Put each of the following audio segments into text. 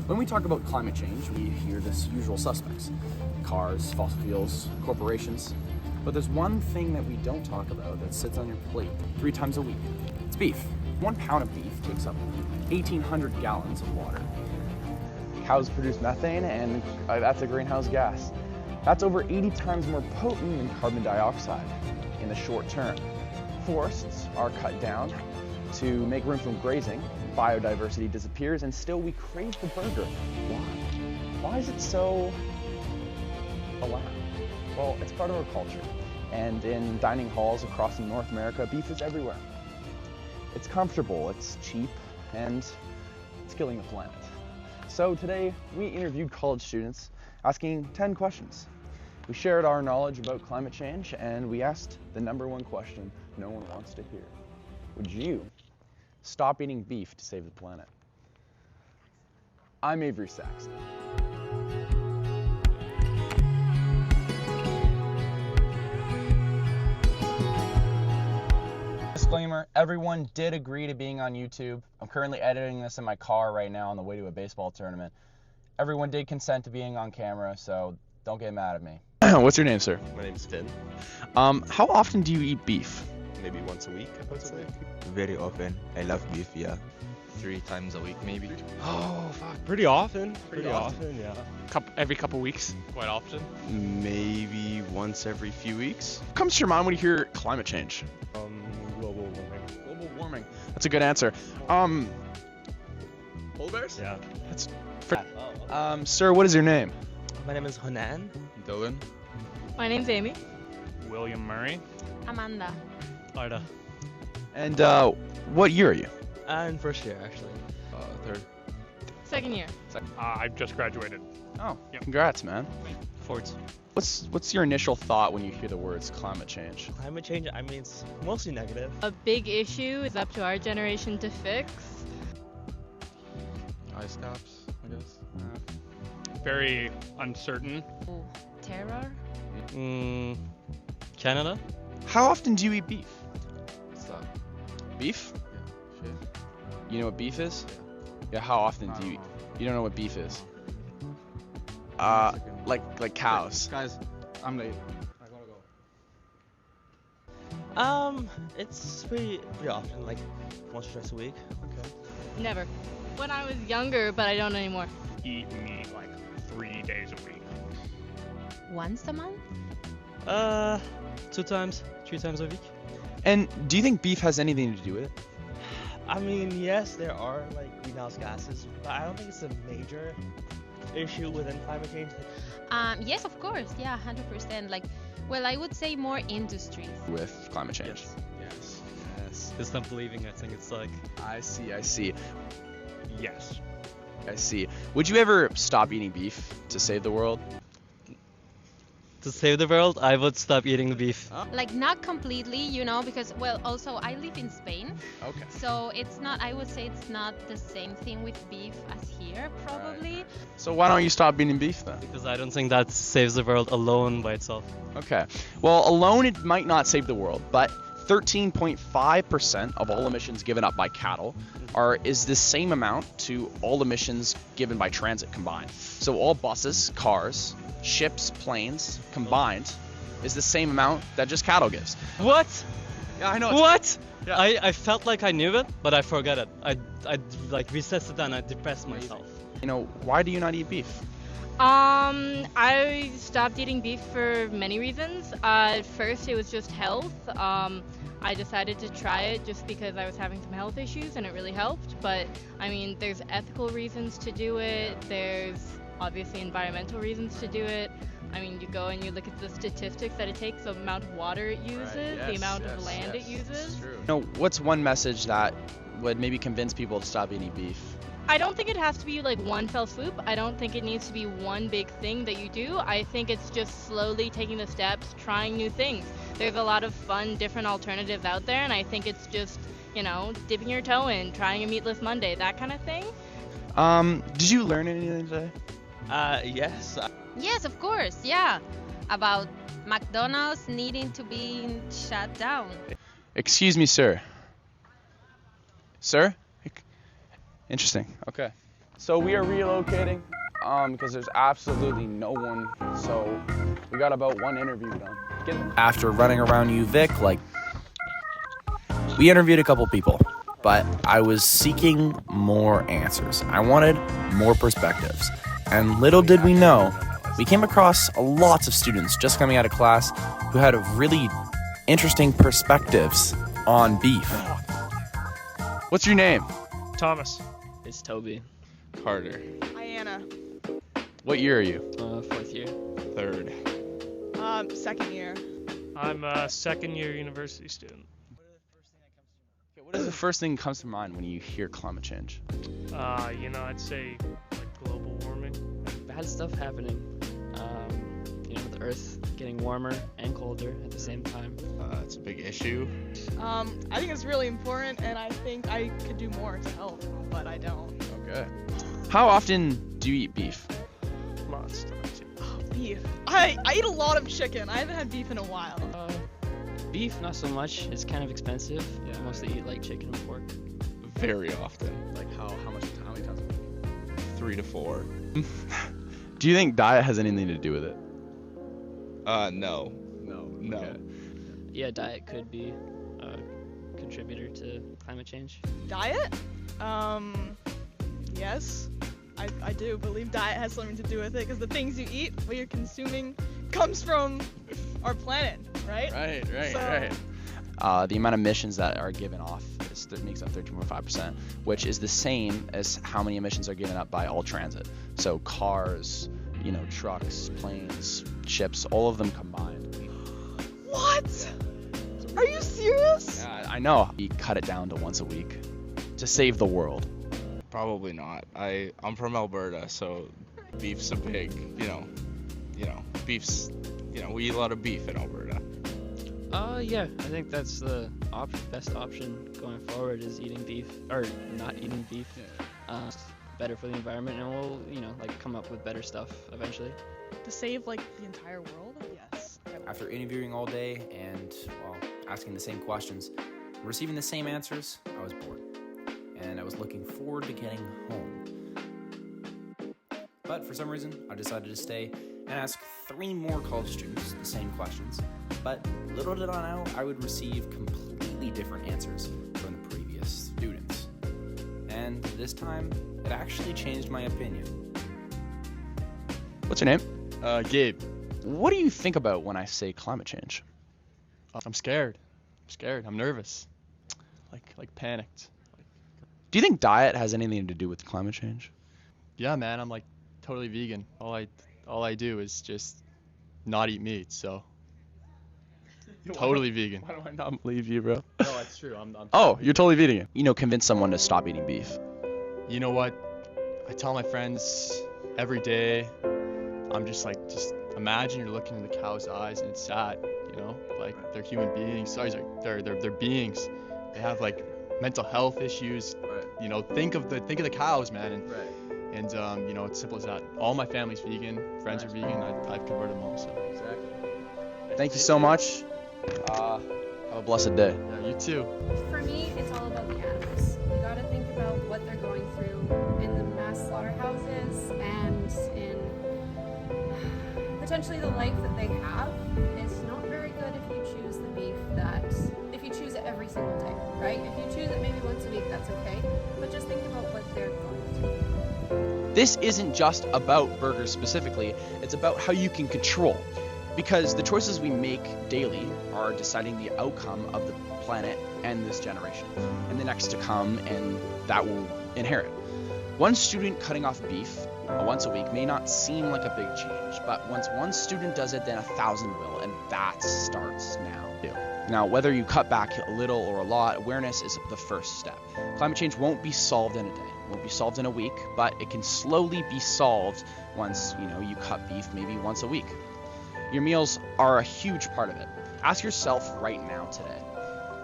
When we talk about climate change, we hear the usual suspects: cars, fossil fuels, corporations. But there's one thing that we don't talk about that sits on your plate 3 times a week. It's beef. 1 pound of beef takes up 1,800 gallons of water. Cows produce methane, and that's a greenhouse gas. That's over 80 times more potent than carbon dioxide in the short term. Forests are cut down to make room for grazing. Biodiversity disappears, and still we crave the burger. Why? Why is it so allowed? Well, it's part of our culture. And in dining halls across North America, beef is everywhere. It's comfortable, it's cheap, and it's killing the planet. So today, we interviewed college students asking 10 questions. We shared our knowledge about climate change, and we asked the #1 question no one wants to hear. Would you stop eating beef to save the planet? I'm Avery Saxton. Disclaimer, everyone did agree to being on YouTube. I'm currently editing this in my car right now on the way to a baseball tournament. Everyone did consent to being on camera, so don't get mad at me. What's your name, sir? My name's Finn. How often do you eat beef? Maybe once a week, I would say. Very often. I love beef, yeah. 3 times a week, maybe. Oh, fuck. Pretty often. Pretty often, yeah. Every couple weeks, quite often. Maybe once every few weeks. What comes to your mind when you hear climate change? Global warming. Global warming. That's a good answer. Polar bears? Yeah. That's sir, what is your name? My name is Hanan. Dylan. My name's Amy. William Murray. Amanda. Arda. And what year are you? In first year, actually. Third. Second year. I've just graduated. Oh, Yep. congrats, man. Fourth. What's your initial thought when you hear the words climate change? Climate change, I mean, it's mostly negative. A big issue is up to our generation to fix. Ice caps, I guess. Very uncertain. Ooh, terror? Canada? How often do you eat beef? What's that? Beef? Yeah. Shit. You know what beef is? Yeah, how often do you eat? You don't know what beef is? Like cows. Guys, I'm late. I gotta go. It's pretty often, like once or twice a week. Okay. Never. When I was younger, but I don't anymore. Eat meat like 3 days a week. Once a month? 2 times, 3 times a week. And do you think beef has anything to do with it? I mean, yes, there are like greenhouse gases, but I don't think it's a major issue within climate change. Yes, of course. Yeah, 100%. Well, I would say more industries. With climate change? Yes. Yes. It's not believing. I think it's like. I see. Yes. I see. Would you ever stop eating beef to save the world? To save the world, I would stop eating the beef. Not completely, because, well, also I live in Spain. Okay. So I would say it's not the same thing with beef as here, probably. So why don't you stop eating beef then? Because I don't think that saves the world alone by itself. Okay. Well, alone it might not save the world, but 13.5% of all emissions given up by cattle is the same amount to all emissions given by transit combined. So all buses, cars, ships, planes combined is the same amount that just cattle gives. What? Yeah, I know. What? Yeah. I felt like I knew it, but I forgot it. I recessed it and I depressed myself. Why do you not eat beef? I stopped eating beef for many reasons. At first, it was just health. I decided to try it just because I was having some health issues and it really helped. But, I mean, there's ethical reasons to do it. There's obviously environmental reasons to do it. I mean, you go and you look at the statistics that it takes, the amount of water it uses, the amount of land it uses. What's one message that would maybe convince people to stop eating beef? I don't think it has to be like one fell swoop. I don't think it needs to be one big thing that you do. I think it's just slowly taking the steps, trying new things. There's a lot of fun, different alternatives out there, and I think it's just, dipping your toe in, trying a meatless Monday, that kind of thing. Did you learn anything today? Yes. Yes, of course. Yeah. About McDonald's needing to be shut down. Excuse me, sir. Sir? Interesting. Okay. So we are relocating because there's absolutely no one. So we got about one interview done. After running around UVic, we interviewed a couple people, but I was seeking more answers. I wanted more perspectives. And little did we know, we came across lots of students just coming out of class who had really interesting perspectives on beef. What's your name? Thomas. It's Toby. Carter. Iana. What year are you? 4th year. Third. Second year. I'm a second-year university student. What is the first thing that comes to mind when you hear climate change? I'd say like global warming. Bad stuff happening. The Earth getting warmer and colder at the same time. It's a big issue. I think it's really important, and I think I could do more to help, but I don't. Okay. How often do you eat beef? Lots of times. Beef. I eat a lot of chicken. I haven't had beef in a while. Beef, not so much. It's kind of expensive. Yeah. I mostly eat like chicken and pork. Very often. Like how many times a week? 3 to 4. Do you think diet has anything to do with it? No. No. Okay. Yeah, diet could be a contributor to climate change. Diet? Yes. I do believe diet has something to do with it, because the things you eat, what you're consuming, comes from our planet, right? Right. The amount of emissions that are given off makes up 13.5%, which is the same as how many emissions are given up by all transit. So cars, trucks, planes, ships, all of them combined. What? Are you serious? Yeah, I know. We cut it down to once a week to save the world. Probably not. I'm from Alberta, so beef's a big, beef's, we eat a lot of beef in Alberta. Yeah, I think that's the best option going forward is eating beef, or not eating beef. Yeah. Better for the environment, and we'll, come up with better stuff eventually. To save, the entire world? Yes. After interviewing all day and, asking the same questions, receiving the same answers, I was bored. And I was looking forward to getting home. But for some reason, I decided to stay and ask 3 more college students the same questions. But little did I know, I would receive completely different answers from the previous students. And this time, it actually changed my opinion. What's your name? Gabe. What do you think about when I say climate change? I'm scared. I'm nervous. Like panicked. Do you think diet has anything to do with climate change? Yeah, man, I'm totally vegan. All I do is just not eat meat, so totally vegan. Why do I not believe you, bro? No, that's true. I'm Oh, you're totally vegan. Convince someone to stop eating beef. You know what? I tell my friends every day, I'm just imagine you're looking in the cow's eyes and it's sad, they're human beings. Sorry, they're beings. They have mental health issues. Right. Think of the cows, man. And Right. it's simple as that. All my family's vegan, friends are vegan. I've converted them all. So Exactly. Thank you so much. Have a blessed day. yeah, you too. For me, it's all about the animals. You gotta think about what they're going through in the mass slaughterhouses and in potentially the life that they have. It's not very good if you choose the beef if you choose it every single day, right? If you choose it maybe once a week, that's okay. But just think about what they're going through. This isn't just about burgers specifically, it's about how you can control. Because the choices we make daily are deciding the outcome of the planet and this generation, and the next to come, and that will inherit. One student cutting off beef once a week may not seem like a big change, but once one student does it, then 1,000 will, and that starts now. Now, whether you cut back a little or a lot, awareness is the first step. Climate change won't be solved in a day, won't be solved in a week, but it can slowly be solved once, you cut beef maybe once a week. Your meals are a huge part of it. Ask yourself right now today,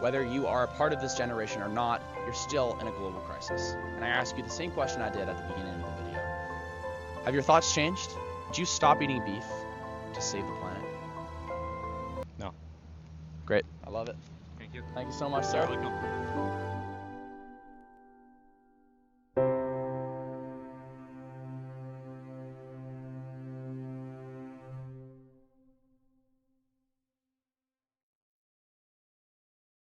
whether you are a part of this generation or not, you're still in a global crisis. And I ask you the same question I did at the beginning of the video. Have your thoughts changed? Did you stop eating beef to save the planet? No. Great. I love it. Thank you. Thank you so much, sir. You're welcome.